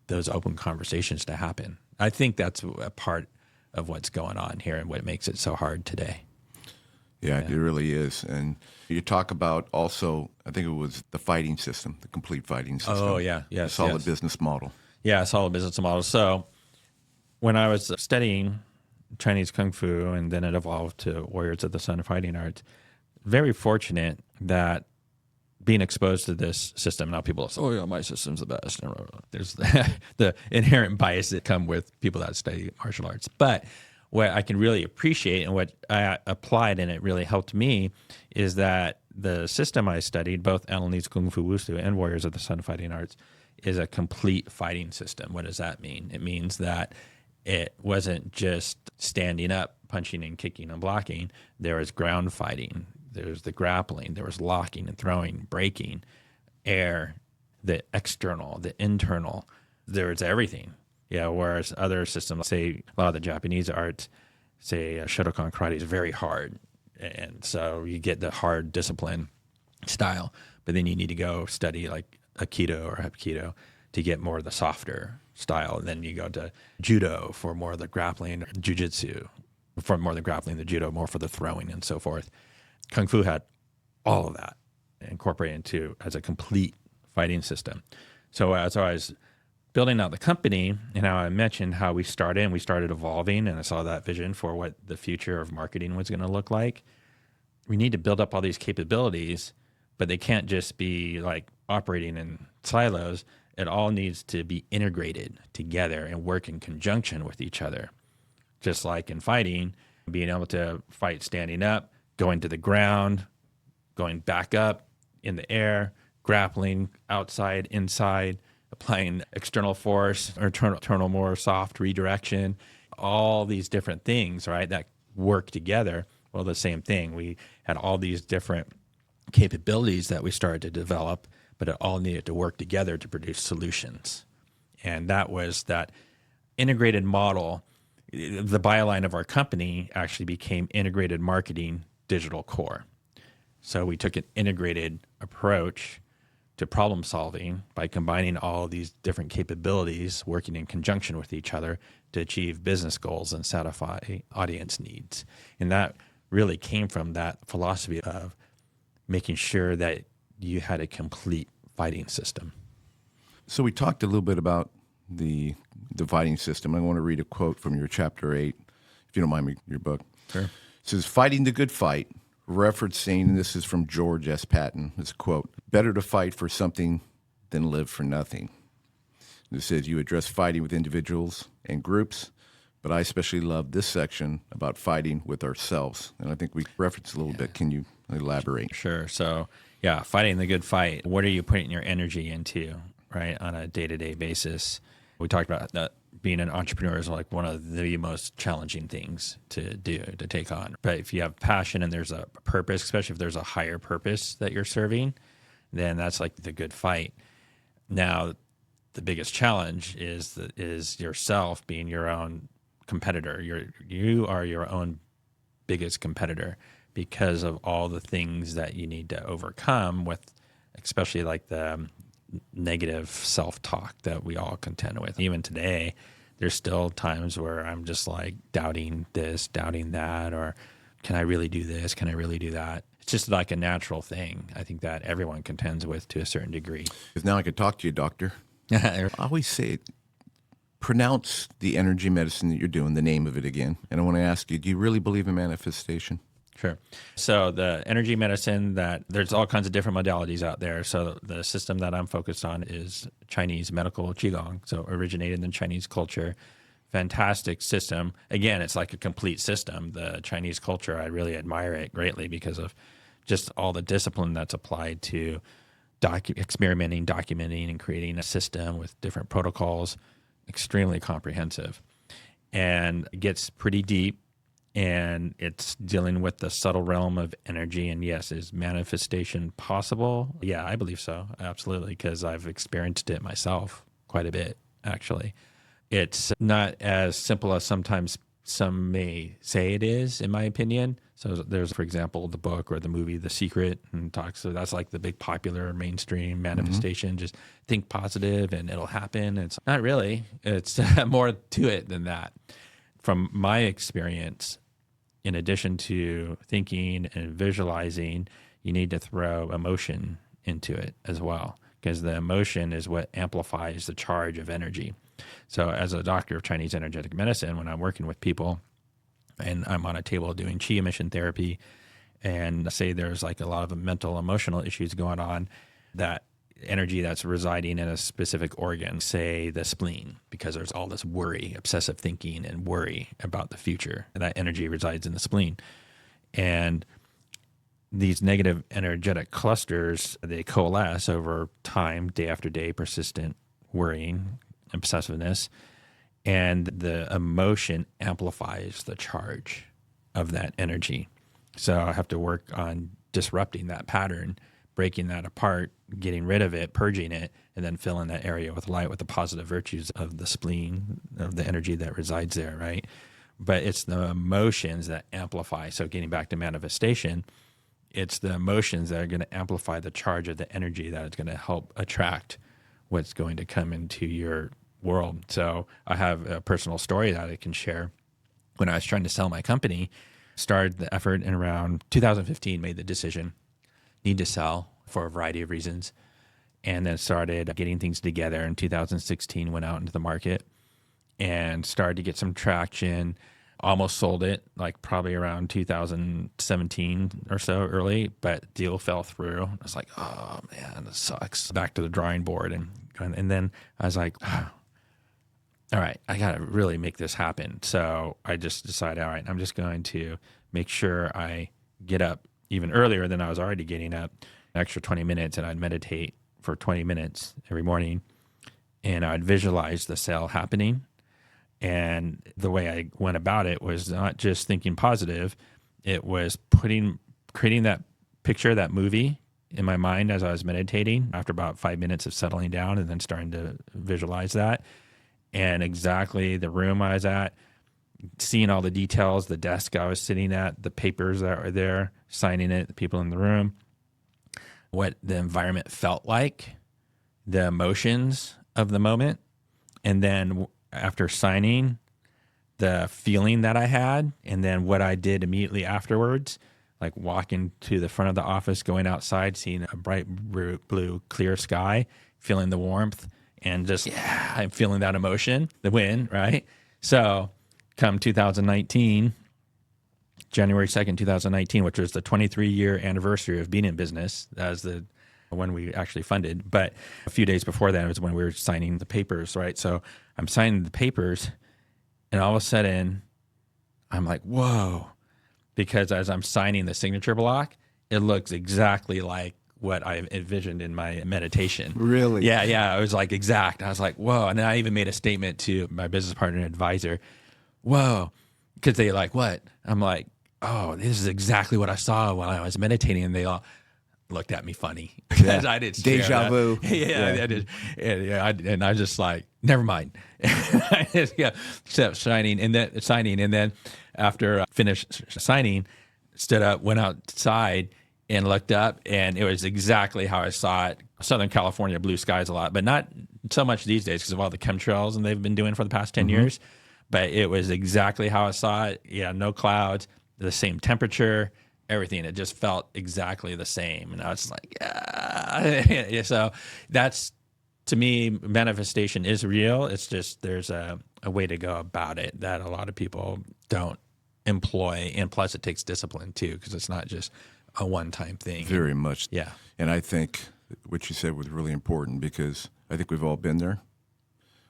Speaker 2: those open conversations to happen. I think that's a part of what's going on here and what makes it so hard today.
Speaker 1: Yeah, it really is. And you talk about also, I think it was the fighting system, the complete fighting system.
Speaker 2: Oh, yeah. Yes.
Speaker 1: The solid business model.
Speaker 2: Yeah, solid business model. So when I was studying Chinese Kung Fu and then it evolved to Warriors of the Sun Fighting Arts, very fortunate that being exposed to this system, now people say, oh yeah, my system's the best. There's the inherent bias that come with people that study martial arts. But what I can really appreciate and what I applied and it really helped me is that the system I studied, both Elamese Kung Fu Wushu and Warriors of the Sun Fighting Arts, is a complete fighting system. What does that mean? It means that it wasn't just standing up, punching and kicking and blocking. There was ground fighting. There's the grappling. There was locking and throwing, breaking, air, the external, the internal. There's everything. Yeah, whereas other systems, say a lot of the Japanese arts, say Shotokan karate is very hard. And so you get the hard discipline style, but then you need to go study like Aikido or Hapkido to get more of the softer style. And then you go to Judo for more of the grappling, or Jiu-Jitsu for more of the grappling, the Judo more for the throwing and so forth. Kung Fu had all of that incorporated into as a complete fighting system. So as I was building out the company and how I mentioned how we started evolving, and I saw that vision for what the future of marketing was going to look like. We need to build up all these capabilities, but they can't just be like operating in silos. It all needs to be integrated together and work in conjunction with each other. Just like in fighting, being able to fight standing up, going to the ground, going back up in the air, grappling outside, inside, applying external force or internal more soft redirection, all these different things, right, that work together. Well, the same thing. We had all these different capabilities that we started to develop, but it all needed to work together to produce solutions. And that was that integrated model. The byline of our company actually became Integrated Marketing Digital Core. So we took an integrated approach to problem solving by combining all of these different capabilities, working in conjunction with each other to achieve business goals and satisfy audience needs. And that really came from that philosophy of making sure that you had a complete fighting system.
Speaker 1: So we talked a little bit about the fighting system. I want to read a quote from your chapter 8, if you don't mind me, your book.
Speaker 2: Sure.
Speaker 1: It says, fighting the good fight, referencing, and this is from George S. Patton, this quote, better to fight for something than live for nothing. It says, you address fighting with individuals and groups, but I especially love this section about fighting with ourselves. And I think we referenced a little bit. Can you elaborate?
Speaker 2: Sure. So, yeah, fighting the good fight. What are you putting your energy into, right, on a day-to-day basis? We talked about that being an entrepreneur is like one of the most challenging things to do, to take on. But if you have passion and there's a purpose, especially if there's a higher purpose that you're serving, then that's like the good fight. Now, the biggest challenge is yourself being your own competitor. You are your own biggest competitor because of all the things that you need to overcome with, especially like the negative self-talk that we all contend with. Even today, there's still times where I'm just like doubting this, doubting that, or can I really do this? Can I really do that? It's just like a natural thing. I think that everyone contends with to a certain degree.
Speaker 1: Because now I could talk to you, doctor. I always say, pronounce the energy medicine that you're doing, the name of it again. And I want to ask you, do you really believe in manifestation?
Speaker 2: Sure. So the energy medicine, that there's all kinds of different modalities out there. So the system that I'm focused on is Chinese medical Qigong. So originated in Chinese culture. Fantastic system. Again, it's like a complete system. The Chinese culture, I really admire it greatly because of just all the discipline that's applied to experimenting, documenting, and creating a system with different protocols. Extremely comprehensive. And it gets pretty deep. and it's dealing with the subtle realm of energy. And yes, is manifestation possible? Yeah, I believe so. Absolutely. Because I've experienced it myself quite a bit, actually. It's not as simple as sometimes some may say it is, in my opinion. So there's, for example, the book or the movie, The Secret, and talks. So that's like the big popular mainstream manifestation. Just think positive and it'll happen. It's not really. It's more to it than that. From my experience, in addition to thinking and visualizing, you need to throw emotion into it as well, because the emotion is what amplifies the charge of energy. So as a doctor of Chinese energetic medicine, when I'm working with people and I'm on a table doing chi emission therapy, and say there's like a lot of mental, emotional issues going on, that energy that's residing in a specific organ, say the spleen, because there's all this worry, obsessive thinking and worry about the future, and that energy resides in the spleen. And these negative energetic clusters, they coalesce over time, day after day, persistent worrying, obsessiveness, and the emotion amplifies the charge of that energy. So I have to work on disrupting that pattern, breaking that apart, getting rid of it, purging it, and then filling that area with light, with the positive virtues of the spleen, of the energy that resides there, right? But it's the emotions that amplify. So getting back to manifestation, it's the emotions that are going to amplify the charge of the energy that is going to help attract what's going to come into your world. So I have a personal story that I can share. When I was trying to sell my company, started the effort in around 2015, made the decision, need to sell for a variety of reasons, and then started getting things together. In 2016, went out into the market and started to get some traction. Almost sold it, like probably around 2017 or so, early, but deal fell through. I was like, oh man, this sucks. Back to the drawing board. And then I was like, oh, all right, I got to really make this happen. So I just decided, all right, I'm just going to make sure I get up even earlier than I was already getting up, an extra 20 minutes, and I'd meditate for 20 minutes every morning, and I'd visualize the sale happening. And the way I went about it was not just thinking positive, it was creating that picture, that movie in my mind as I was meditating after about 5 minutes of settling down, and then starting to visualize that. And exactly the room I was at, seeing all the details, the desk I was sitting at, the papers that were there, signing it, the people in the room, what the environment felt like, the emotions of the moment. And then after signing, the feeling that I had, and then what I did immediately afterwards, like walking to the front of the office, going outside, seeing a bright blue, clear sky, feeling the warmth, and just, yeah, I'm feeling that emotion, the wind, right? So come 2019, January 2nd, 2019, which was the 23-year anniversary of being in business, that was the when we actually funded. But a few days before that was when we were signing the papers, right? So I'm signing the papers, and all of a sudden, I'm like, whoa, because as I'm signing the signature block, it looks exactly like what I envisioned in my meditation.
Speaker 1: Really?
Speaker 2: Yeah. It was like exact. I was like, whoa. And then I even made a statement to my business partner and advisor, whoa, because they like, what? I'm like, oh, this is exactly what I saw while I was meditating. And they all looked at me funny because I did
Speaker 1: deja vu.
Speaker 2: Yeah, I did. And I was just like, never mind. I just kept signing, and then after I finished signing, stood up, went outside, and looked up, and it was exactly how I saw it. Southern California, blue skies a lot, but not so much these days because of all the chemtrails and they've been doing for the past 10 years. But it was exactly how I saw it. Yeah, no clouds, the same temperature, everything. It just felt exactly the same. And I was like, yeah. So that's, to me, manifestation is real. It's just there's a way to go about it that a lot of people don't employ. And plus it takes discipline too, because it's not just a one-time thing.
Speaker 1: Very much.
Speaker 2: Yeah.
Speaker 1: And I think what you said was really important, because I think we've all been there.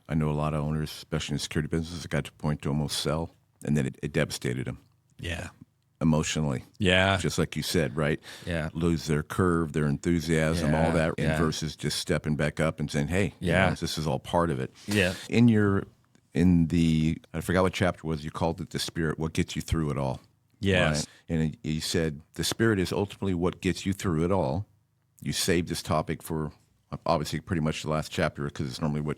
Speaker 1: I know a lot of owners, especially in security businesses, got to a point to almost sell, and then it devastated them.
Speaker 2: Yeah.
Speaker 1: Emotionally.
Speaker 2: Yeah.
Speaker 1: Just like you said, right?
Speaker 2: Yeah.
Speaker 1: Lose their curve, their enthusiasm, all that, versus just stepping back up and saying, hey, this is all part of it.
Speaker 2: Yeah.
Speaker 1: In your I forgot what chapter it was, you called it the Spirit, what gets you through it all.
Speaker 2: Yes.
Speaker 1: Right? And you said the Spirit is ultimately what gets you through it all. You saved this topic for obviously pretty much the last chapter because it's normally what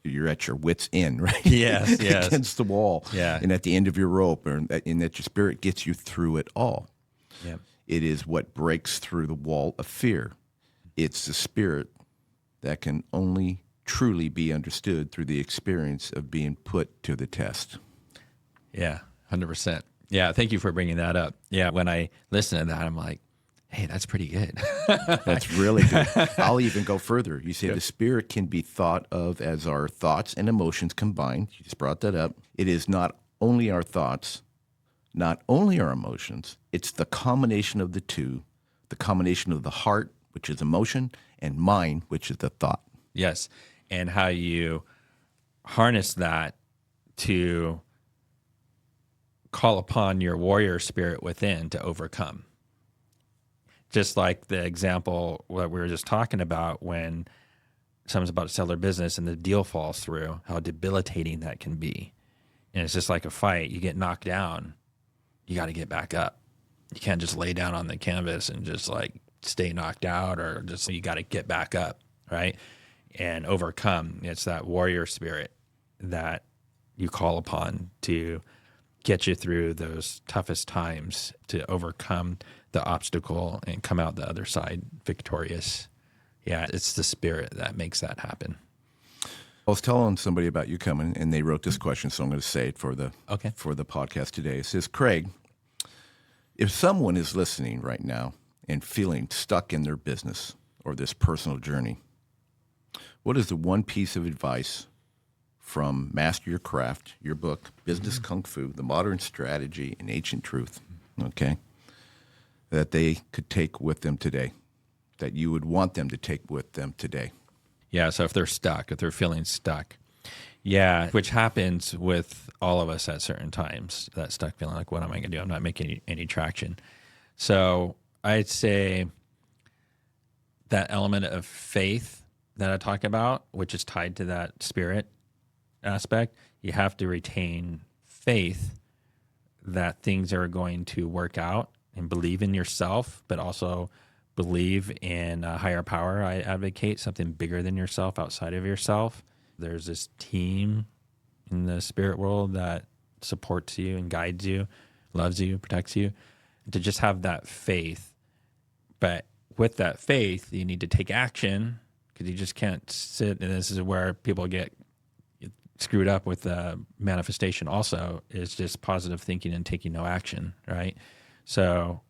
Speaker 1: you're at your wit's end, right?
Speaker 2: Yes, yes.
Speaker 1: Against the wall.
Speaker 2: Yeah.
Speaker 1: And at the end of your rope, and that your Spirit gets you through it all.
Speaker 2: Yep.
Speaker 1: It is what breaks through the wall of fear. It's the Spirit that can only truly be understood through the experience of being put to the test.
Speaker 2: Yeah, 100%. Yeah, thank you for bringing that up. Yeah, when I listen to that, I'm like, hey, that's pretty good.
Speaker 1: That's really good. I'll even go further. You say the Spirit can be thought of as our thoughts and emotions combined. You just brought that up. It is not only our thoughts, not only our emotions. It's the combination of the two, the combination of the heart, which is emotion, and mind, which is the thought.
Speaker 2: Yes, and how you harness that to call upon your warrior spirit within to overcome. Just like the example what we were just talking about when someone's about to sell their business and the deal falls through, how debilitating that can be. And it's just like a fight. You get knocked down, you got to get back up. You can't just lay down on the canvas and just like stay knocked out, or just you got to get back up, right? And overcome. It's that warrior spirit that you call upon to get you through those toughest times, to overcome the obstacle and come out the other side victorious. Yeah, it's the Spirit that makes that happen.
Speaker 1: I was telling somebody about you coming, and they wrote this question, so I'm going to say it for the podcast today. It says, Craig, if someone is listening right now and feeling stuck in their business or this personal journey, what is the one piece of advice from Master Your Craft, your book, Business Kung Fu, The Modern Strategy and Ancient Truth, okay, that they could take with them today, that you would want them to take with them today?
Speaker 2: Yeah, so if they're stuck, if they're feeling stuck, yeah, which happens with all of us at certain times, that stuck feeling like, what am I going to do? I'm not making any traction. So I'd say that element of faith that I talk about, which is tied to that spirit aspect, you have to retain faith that things are going to work out and believe in yourself, but also believe in a higher power. I advocate something bigger than yourself, outside of yourself. There's this team in the spirit world that supports you and guides you, loves you, protects you. To just have that faith. But with that faith, you need to take action, because you just can't sit. And this is where people get screwed up with the manifestation also, is just positive thinking and taking no action, right? So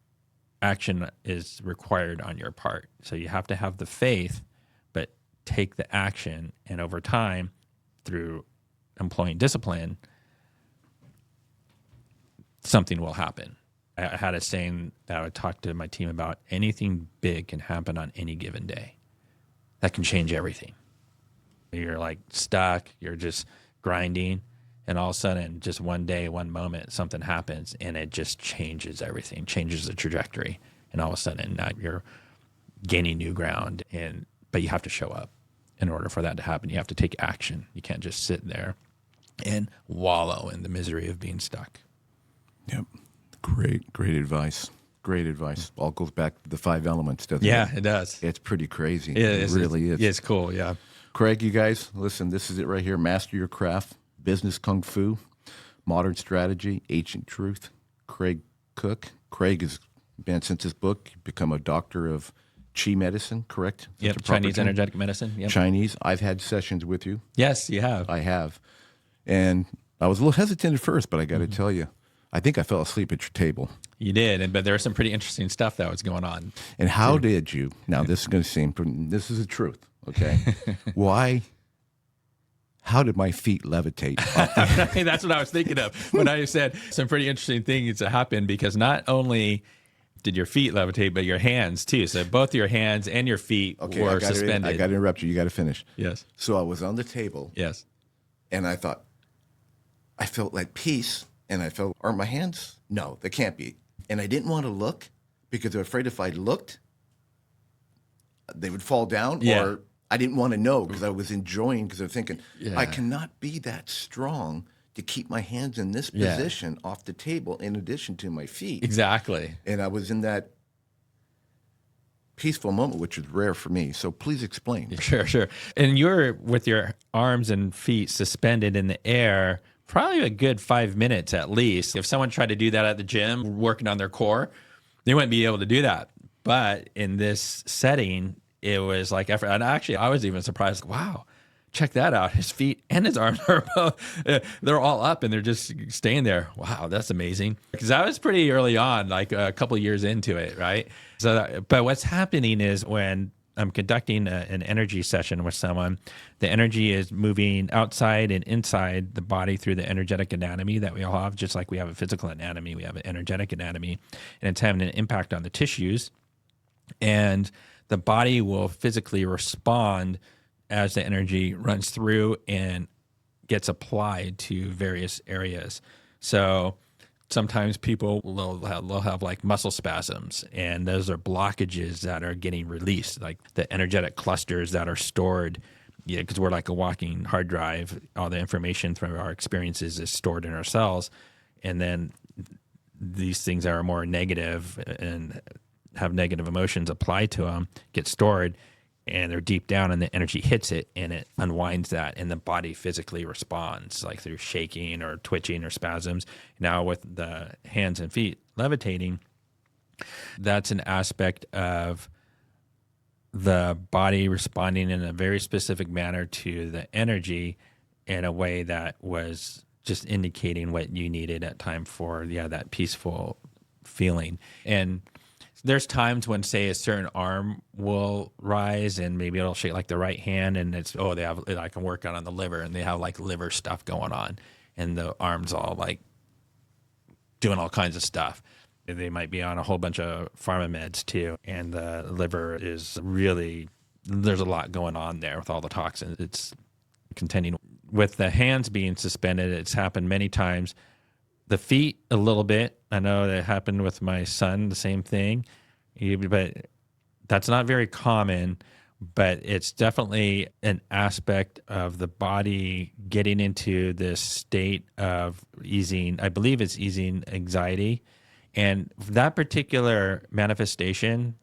Speaker 2: action is required on your part. So you have to have the faith, but take the action. And over time, through employing discipline, something will happen. I had a saying that I would talk to my team about: anything big can happen on any given day. That can change everything. You're like stuck, you're just grinding, and all of a sudden, just one day, one moment, something happens, and it just changes everything, changes the trajectory. And all of a sudden, now you're gaining new ground. But you have to show up. In order for that to happen, you have to take action. You can't just sit there and wallow in the misery of being stuck.
Speaker 1: Yep. Great advice. Great advice. All goes back to the 5 elements, doesn't it?
Speaker 2: Yeah, it does.
Speaker 1: It's pretty crazy.
Speaker 2: It
Speaker 1: really is.
Speaker 2: It's cool, yeah.
Speaker 1: Craig, you guys, listen, this is it right here. Master Your Craft, Business Kung Fu, Modern Strategy, Ancient Truth. Craig Cooke. Craig has been, since his book, become a doctor of Qi medicine, correct?
Speaker 2: Yep, Chinese energetic medicine. Yep.
Speaker 1: Chinese. I've had sessions with you.
Speaker 2: Yes, you have.
Speaker 1: I have. And I was a little hesitant at first, but I got to tell you, I think I fell asleep at your table.
Speaker 2: You did, but there was some pretty interesting stuff that was going on.
Speaker 1: And how did you, now this is going to seem, this is the truth, okay? How did my feet levitate?
Speaker 2: That's what I was thinking of when I said some pretty interesting things that happened, because not only did your feet levitate, but your hands too. So both your hands and your feet were suspended.
Speaker 1: I got to interrupt you. You got to finish.
Speaker 2: Yes.
Speaker 1: So I was on the table.
Speaker 2: Yes.
Speaker 1: And I thought, I felt like peace. And I felt, are my hands? No, they can't be. And I didn't want to look because I was afraid if I looked, they would fall down, or I didn't want to know because I was enjoying, because I was thinking, I cannot be that strong to keep my hands in this position off the table in addition to my feet.
Speaker 2: Exactly.
Speaker 1: And I was in that peaceful moment, which is rare for me. So please explain.
Speaker 2: Sure. And you're with your arms and feet suspended in the air, probably a good 5 minutes at least. If someone tried to do that at the gym, working on their core, they wouldn't be able to do that. But in this setting, it was like effort. And actually, I was even surprised. Wow, check that out. His feet and his arms are both, they're all up and they're just staying there. Wow, that's amazing. Because I was pretty early on, like a couple of years into it, right? So, but what's happening is when I'm conducting an energy session with someone, the energy is moving outside and inside the body through the energetic anatomy that we all have. Just like we have a physical anatomy, we have an energetic anatomy, and it's having an impact on the tissues. And the body will physically respond as the energy runs through and gets applied to various areas. So sometimes people will have like muscle spasms, and those are blockages that are getting released, like the energetic clusters that are stored. Yeah, because we're like a walking hard drive. All the information from our experiences is stored in our cells, and then these things that are more negative and have negative emotions applied to them get stored, and they're deep down, and the energy hits it and it unwinds that, and the body physically responds, like through shaking or twitching or spasms. Now with the hands and feet levitating, that's an aspect of the body responding in a very specific manner to the energy in a way that was just indicating what you needed at time for that peaceful feeling. And there's times when, say, a certain arm will rise and maybe it'll shake, like the right hand, and it's, they have, I can work on the liver, and they have like liver stuff going on, and the arm's all like doing all kinds of stuff. They might be on a whole bunch of pharma meds too, and the liver is really, there's a lot going on there with all the toxins. It's contending with the hands being suspended. It's happened many times. The feet a little bit. I know that happened with my son, the same thing, but that's not very common. But it's definitely an aspect of the body getting into this state of easing. I believe it's easing anxiety. And that particular manifestation,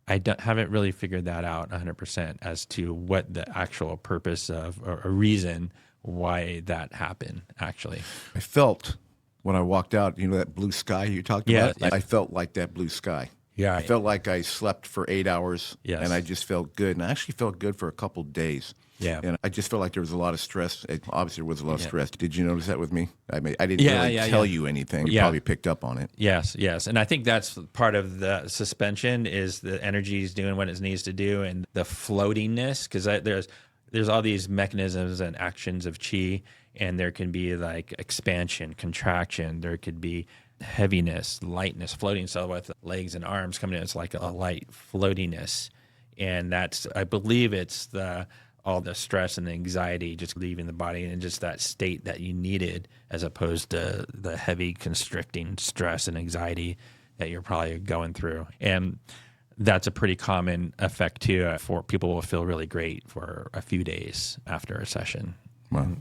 Speaker 2: I haven't really figured that out 100% as to what the actual purpose of or a reason why that happened, actually.
Speaker 1: I felt when I walked out, that blue sky you talked about? I felt like that blue sky.
Speaker 2: Yeah.
Speaker 1: I felt like I slept for 8 hours,
Speaker 2: yes,
Speaker 1: and I just felt good. And I actually felt good for a couple of days.
Speaker 2: Yeah.
Speaker 1: And I just felt like there was a lot of stress. Obviously, there was a lot of stress. Did you notice that with me? I didn't really tell you anything. You probably picked up on it.
Speaker 2: Yes. And I think that's part of the suspension is the energy is doing what it needs to do, and the floatingness, because there's all these mechanisms and actions of chi, and there can be like expansion, contraction. There could be heaviness, lightness, floating. So with legs and arms coming in, it's like a light floatiness. And that's, I believe it's all the stress and the anxiety just leaving the body, and just that state that you needed, as opposed to the heavy constricting stress and anxiety that you're probably going through. And that's a pretty common effect too. For people will feel really great for a few days after a session.
Speaker 1: Wow.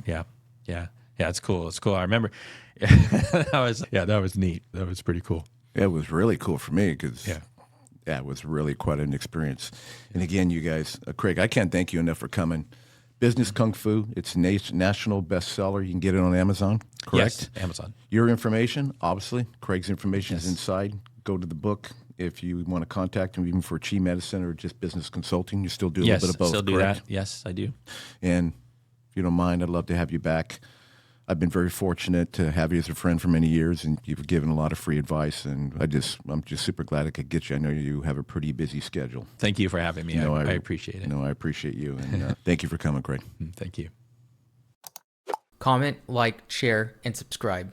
Speaker 2: Yeah, it's cool. I remember that was neat. That was pretty cool.
Speaker 1: Yeah, it was really cool for me because it was really quite an experience. And again, you guys, Craig, I can't thank you enough for coming. Business Kung Fu, it's national bestseller. You can get it on Amazon, correct?
Speaker 2: Yes, Amazon.
Speaker 1: Your information, obviously, Craig's information is inside. Go to the book. If you want to contact him, even for chi medicine or just business consulting, you still do a little bit of both,
Speaker 2: still do
Speaker 1: correct?
Speaker 2: that. Yes, I do.
Speaker 1: And if you don't mind, I'd love to have you back. I've been very fortunate to have you as a friend for many years, and you've given a lot of free advice, and I'm just super glad I could get you. I know you have a pretty busy schedule.
Speaker 2: Thank you for having me. I appreciate it.
Speaker 1: No, I appreciate you, and thank you for coming, Craig.
Speaker 2: Thank you.
Speaker 3: Comment, like, share, and subscribe.